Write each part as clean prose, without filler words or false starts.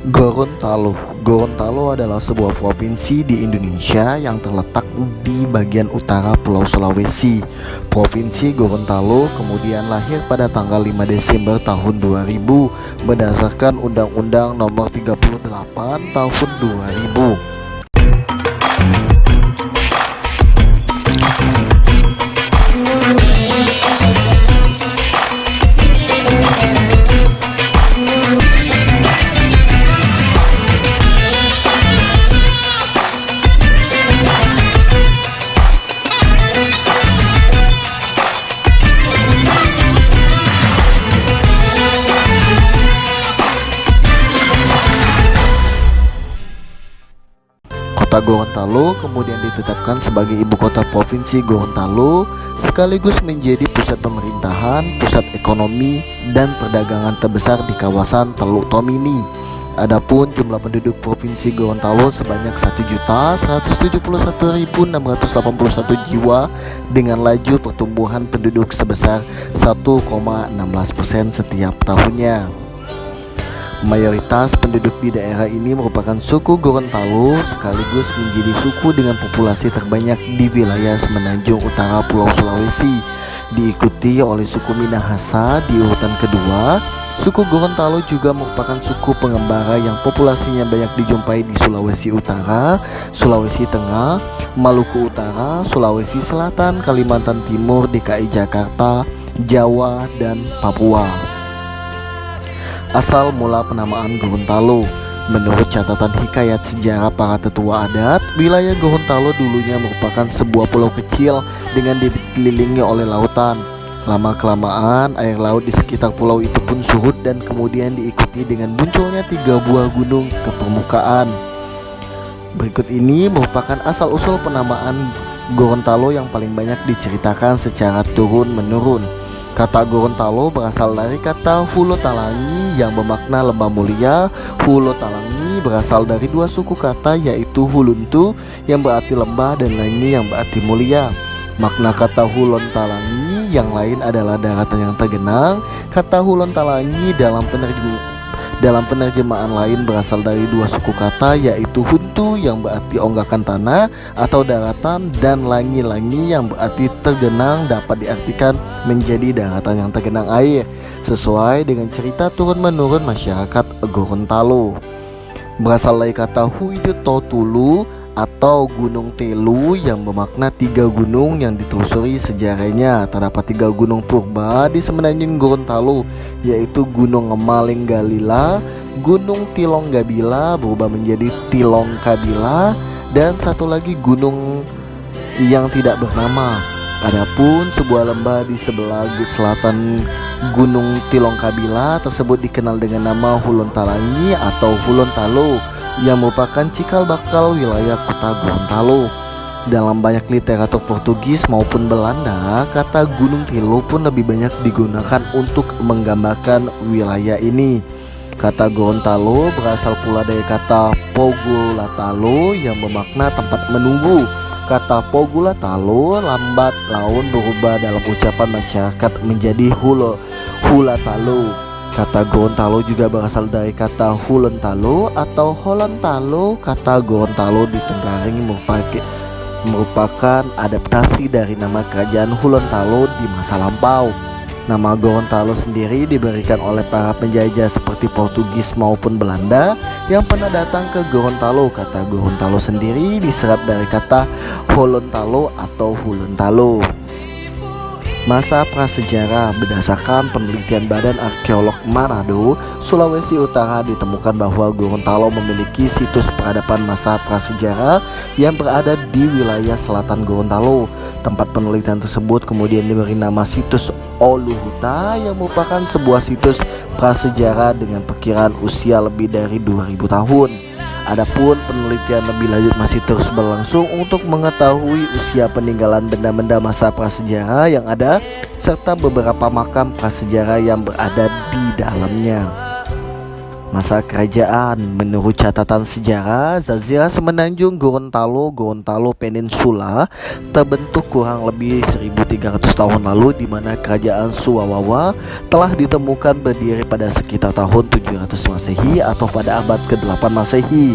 Gorontalo. Gorontalo adalah sebuah provinsi di Indonesia yang terletak di bagian utara Pulau Sulawesi. Provinsi Gorontalo kemudian lahir pada tanggal 5 Desember tahun 2000 berdasarkan Undang-Undang Nomor 38 Tahun 2000. Kota Gorontalo kemudian ditetapkan sebagai ibu kota provinsi Gorontalo sekaligus menjadi pusat pemerintahan, pusat ekonomi, dan perdagangan terbesar di kawasan Teluk Tomini. Adapun jumlah penduduk provinsi Gorontalo sebanyak 1.171.681 jiwa dengan laju pertumbuhan penduduk sebesar 1,16% setiap tahunnya. Mayoritas penduduk di daerah ini merupakan suku Gorontalo sekaligus menjadi suku dengan populasi terbanyak di wilayah Semenanjung Utara Pulau Sulawesi, diikuti oleh suku Minahasa di urutan kedua. Suku Gorontalo juga merupakan suku pengembara yang populasinya banyak dijumpai di Sulawesi Utara, Sulawesi Tengah, Maluku Utara, Sulawesi Selatan, Kalimantan Timur, DKI Jakarta, Jawa, dan Papua. Asal mula penamaan Gorontalo. Menurut catatan hikayat sejarah para tetua adat, wilayah Gorontalo dulunya merupakan sebuah pulau kecil dengan dikelilingi oleh lautan. Lama-kelamaan air laut di sekitar pulau itu pun surut dan kemudian diikuti dengan munculnya 3 buah gunung ke permukaan. Berikut ini merupakan asal-usul penamaan Gorontalo yang paling banyak diceritakan secara turun-menurun. Kata Gorontalo berasal dari kata Hulo Talangi yang bermakna lembah mulia. Hulo Talangi berasal dari 2 suku kata yaitu Huluntu yang berarti lembah dan Langi yang berarti mulia. Makna kata Hulon Talangi yang lain adalah daratan yang tergenang. Kata Hulon Talangi dalam penerjemahan lain berasal dari 2 suku kata yaitu Huntu yang berarti onggakan tanah atau daratan dan Langi-langi yang berarti tergenang dapat diartikan menjadi daratan yang tergenang air sesuai dengan cerita turun-menurun masyarakat Gorontalo. Berasal dari kata Huidototulu atau Gunung Telu yang bermakna 3 gunung yang ditelusuri sejarahnya. Terdapat 3 gunung purba di Semenanjung Gorontalo yaitu Gunung Malenggalila, Gunung Tilonggabila berubah menjadi Tilongkabila, dan satu lagi gunung yang tidak bernama. Adapun sebuah lembah di sebelah selatan Gunung Tilongkabila tersebut dikenal dengan nama Hulon Talangi atau Hulon Talo yang merupakan cikal bakal wilayah kota Gorontalo. Dalam banyak literatur Portugis maupun Belanda, kata Gunung Telo pun lebih banyak digunakan untuk menggambarkan wilayah ini. Kata Gorontalo berasal pula dari kata Pogolatalo yang bermakna tempat menunggu. Kata Pogolatalo lambat laun berubah dalam ucapan masyarakat menjadi Hulatalo. Kata Gorontalo juga berasal dari kata Hulontalo atau Holontalo. Kata Gorontalo di Tenggaring merupakan adaptasi dari nama kerajaan Hulontalo di masa lampau. Nama Gorontalo sendiri diberikan oleh para penjajah seperti Portugis maupun Belanda yang pernah datang ke Gorontalo. Kata Gorontalo sendiri diserap dari kata Holontalo atau Hulontalo. Masa prasejarah. Berdasarkan penelitian Badan Arkeolog Manado, Sulawesi Utara, ditemukan bahwa Gorontalo memiliki situs peradaban masa prasejarah yang berada di wilayah selatan Gorontalo. Tempat penelitian tersebut kemudian diberi nama situs Oluhuta yang merupakan sebuah situs prasejarah dengan perkiraan usia lebih dari 2000 tahun. Adapun penelitian lebih lanjut masih terus berlangsung untuk mengetahui usia peninggalan benda-benda masa prasejarah yang ada serta beberapa makam prasejarah yang berada di dalamnya. Masa kerajaan. Menurut catatan sejarah, Jazirah Semenanjung Gorontalo Peninsula terbentuk kurang lebih 1300 tahun lalu, di mana kerajaan Suwawawa telah ditemukan berdiri pada sekitar tahun 700 Masehi atau pada abad ke-8 Masehi.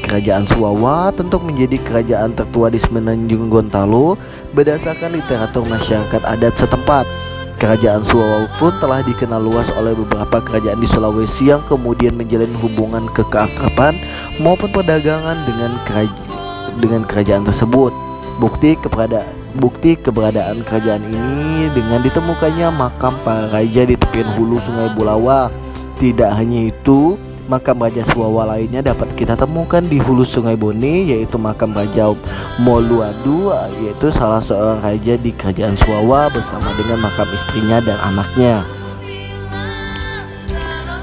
Kerajaan Suwawa tentu menjadi kerajaan tertua di Semenanjung Gorontalo berdasarkan literatur masyarakat adat setempat. Kerajaan Suwawawa pun telah dikenal luas oleh beberapa kerajaan di Sulawesi yang kemudian menjalin hubungan keakraban maupun perdagangan dengan kerajaan tersebut. Bukti keberadaan kerajaan ini dengan ditemukannya makam para raja di tepian hulu Sungai Bulawa. Tidak hanya itu, makam Raja Suwawa lainnya dapat kita temukan di hulu Sungai Bone, yaitu makam Raja Moluadu, yaitu salah seorang raja di kerajaan Suwawa bersama dengan makam istrinya dan anaknya.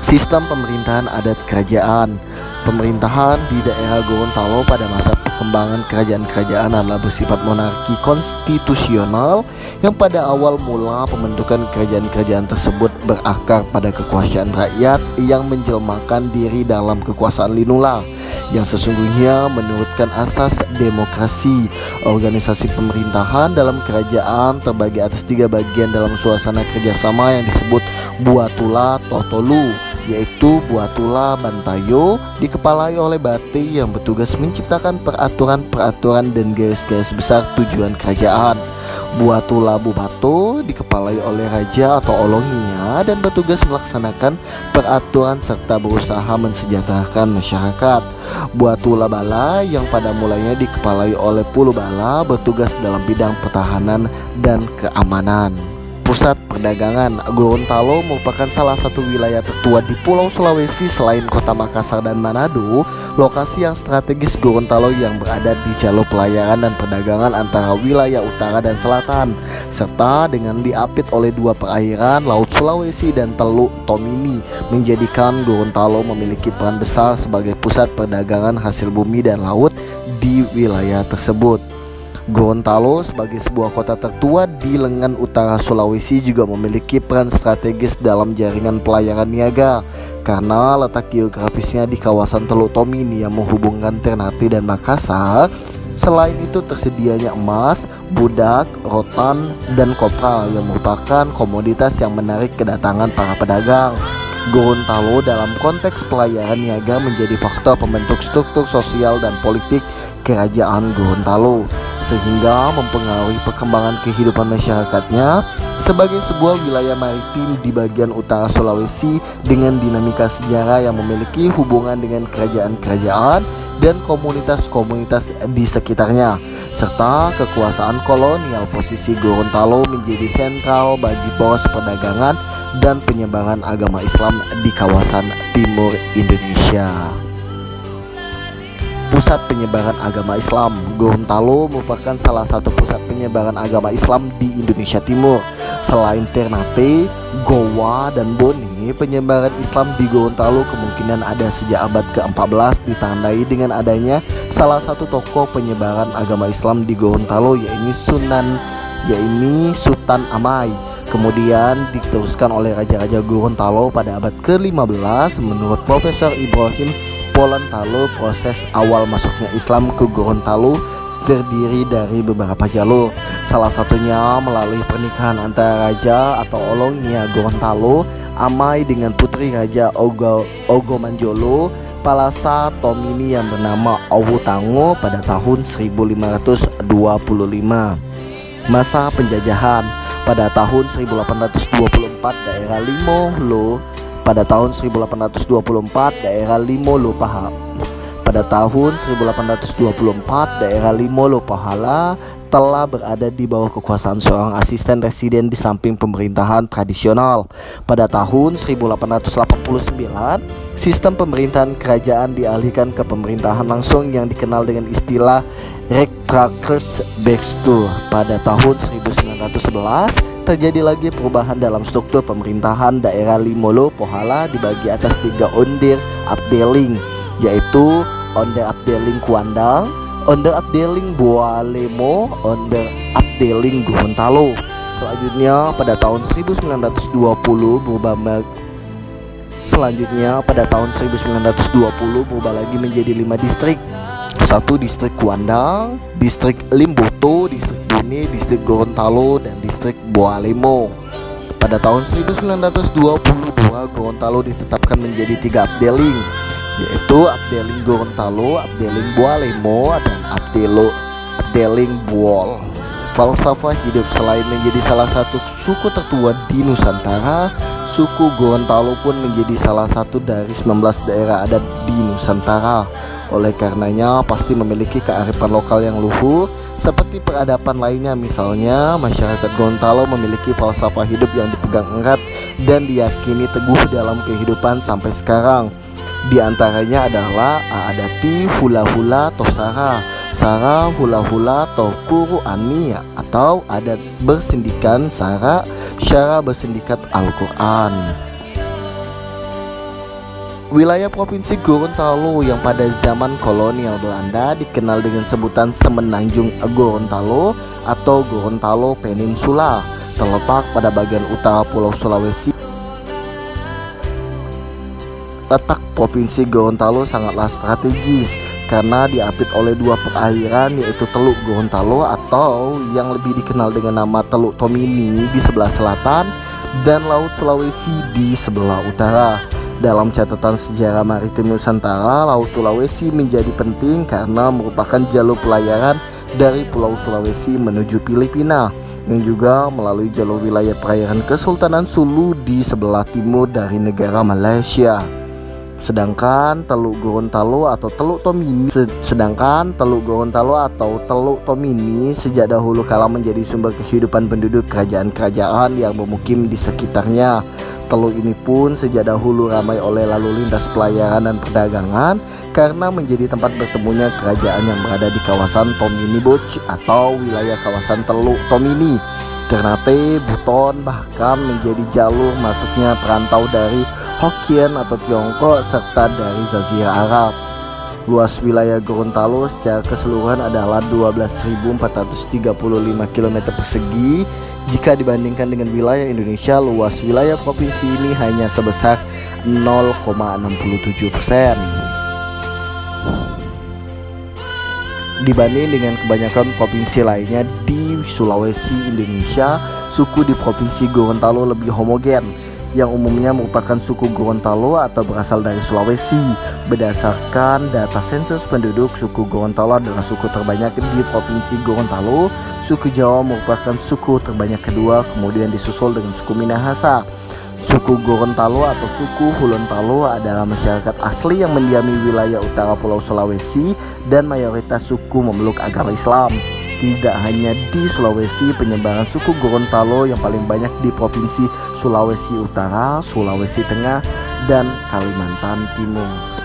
Sistem pemerintahan adat kerajaan. Pemerintahan di daerah Gorontalo pada masa perkembangan kerajaan-kerajaan adalah bersifat monarki konstitusional yang pada awal mula pembentukan kerajaan-kerajaan tersebut berakar pada kekuasaan rakyat yang menjelmakan diri dalam kekuasaan linula yang sesungguhnya menurutkan asas demokrasi. Organisasi pemerintahan dalam kerajaan terbagi atas 3 bagian dalam suasana kerjasama yang disebut Buatula Totolu, yaitu Buatula Bantayo dikepalai oleh Bate yang bertugas menciptakan peraturan-peraturan dan garis-garis besar tujuan kerajaan. Buatula Bubato dikepalai oleh raja atau olongnya dan bertugas melaksanakan peraturan serta berusaha mensejahterakan masyarakat. Buatula Bala yang pada mulanya dikepalai oleh Pulu Bala bertugas dalam bidang pertahanan dan keamanan. Pusat perdagangan. Gorontalo merupakan salah satu wilayah tertua di Pulau Sulawesi selain kota Makassar dan Manado. Lokasi yang strategis Gorontalo yang berada di jalur pelayaran dan perdagangan antara wilayah utara dan selatan, serta dengan diapit oleh 2 perairan, Laut Sulawesi dan Teluk Tomini, menjadikan Gorontalo memiliki peran besar sebagai pusat perdagangan hasil bumi dan laut di wilayah tersebut. Gorontalo sebagai sebuah kota tertua di lengan utara Sulawesi juga memiliki peran strategis dalam jaringan pelayaran niaga karena letak geografisnya di kawasan Teluk Tomini yang menghubungkan Ternate dan Makassar. Selain itu tersedianya emas, budak, rotan, dan kopra yang merupakan komoditas yang menarik kedatangan para pedagang. Gorontalo dalam konteks pelayaran niaga menjadi faktor pembentuk struktur sosial dan politik kerajaan Gorontalo, sehingga mempengaruhi perkembangan kehidupan masyarakatnya sebagai sebuah wilayah maritim di bagian utara Sulawesi dengan dinamika sejarah yang memiliki hubungan dengan kerajaan-kerajaan dan komunitas-komunitas di sekitarnya, serta kekuasaan kolonial. Posisi Gorontalo menjadi sentral bagi poros perdagangan dan penyebaran agama Islam di kawasan timur Indonesia. Pusat penyebaran agama Islam. Gorontalo merupakan salah satu pusat penyebaran agama Islam di Indonesia Timur. Selain Ternate, Goa, dan Bone, penyebaran Islam di Gorontalo kemungkinan ada sejak abad ke-14, ditandai dengan adanya salah satu tokoh penyebaran agama Islam di Gorontalo, yaitu Sultan Amai. Kemudian diteruskan oleh raja-raja Gorontalo pada abad ke-15. Menurut Profesor Ibrahim Polantalo, proses awal masuknya Islam ke Gorontalo terdiri dari beberapa jalur. Salah satunya melalui pernikahan antara raja atau olongnya Gorontalo Amai dengan putri Raja Ogomanjolo Palasa Tomini yang bernama Owutango pada tahun 1525. Masa penjajahan. Pada tahun 1824 daerah Limolo Pada tahun 1824 daerah Limolo Pahala telah berada di bawah kekuasaan seorang asisten residen di samping pemerintahan tradisional. Pada tahun 1889 sistem pemerintahan kerajaan dialihkan ke pemerintahan langsung yang dikenal dengan istilah Rektrakersbestuur. Pada tahun 1911 terjadi lagi perubahan dalam struktur pemerintahan daerah Limolo Pahala dibagi atas 3 onder afdeling, yaitu onder afdeling Kuandang, onder afdeling Boalemo, onder afdeling Gorontalo. Selanjutnya pada tahun 1920 Selanjutnya pada tahun 1920 berubah lagi menjadi 5 distrik. 1 distrik Kuandang, distrik Limboto, distrik Bone, distrik Gorontalo, dan distrik Boalemo. Pada tahun 1922 Gorontalo ditetapkan menjadi 3 Abdeling, yaitu Abdeling Gorontalo, Abdeling Boalemo, dan Abdeling Buol. Falsafah hidup selain menjadi salah satu suku tertua di Nusantara, suku Gorontalo pun menjadi salah satu dari 19 daerah adat di Nusantara. Oleh karenanya pasti memiliki kearifan lokal yang luhur seperti peradaban lainnya. Misalnya masyarakat Gorontalo memiliki falsafah hidup yang dipegang erat dan diyakini teguh dalam kehidupan sampai sekarang. Di antaranya adalah Aadati Hula-Hula Tosara, Sara Hula-Hula Tokuru Ania, atau adat bersindikan Sara, Syara bersindikat Al-Quran. Wilayah Provinsi Gorontalo yang pada zaman kolonial Belanda dikenal dengan sebutan Semenanjung Gorontalo atau Gorontalo Peninsula, terletak pada bagian utara Pulau Sulawesi. Letak Provinsi Gorontalo sangatlah strategis karena diapit oleh 2 perairan, yaitu Teluk Gorontalo atau yang lebih dikenal dengan nama Teluk Tomini di sebelah selatan dan Laut Sulawesi di sebelah utara. Dalam catatan sejarah maritim Nusantara, Laut Sulawesi menjadi penting karena merupakan jalur pelayaran dari Pulau Sulawesi menuju Filipina, yang juga melalui jalur wilayah perairan Kesultanan Sulu di sebelah timur dari negara Malaysia. Sedangkan Teluk Gorontalo atau Teluk Tomini sejak dahulu kala menjadi sumber kehidupan penduduk kerajaan-kerajaan yang bermukim di sekitarnya. Teluk ini pun sejak dahulu ramai oleh lalu lintas pelayaran dan perdagangan karena menjadi tempat bertemunya kerajaan yang berada di kawasan Tomini Boch atau wilayah kawasan Teluk Tomini. Ternate, Buton bahkan menjadi jalur masuknya perantau dari Hokkien atau Tiongkok serta dari Jazirah Arab. Luas wilayah Gorontalo secara keseluruhan adalah 12.435 km persegi. Jika dibandingkan dengan wilayah Indonesia, luas wilayah provinsi ini hanya sebesar 0,67%. Dibanding dengan kebanyakan provinsi lainnya di Sulawesi Indonesia, suku di Provinsi Gorontalo lebih homogen, yang umumnya merupakan suku Gorontalo atau berasal dari Sulawesi. Berdasarkan data sensus penduduk, suku Gorontalo adalah suku terbanyak di Provinsi Gorontalo. Suku Jawa merupakan suku terbanyak kedua, kemudian disusul dengan suku Minahasa. Suku Gorontalo atau suku Hulontalo adalah masyarakat asli yang mendiami wilayah utara Pulau Sulawesi dan mayoritas suku memeluk agama Islam. Tidak hanya di Sulawesi, penyebaran suku Gorontalo yang paling banyak di Provinsi Sulawesi Utara, Sulawesi Tengah, dan Kalimantan Timur.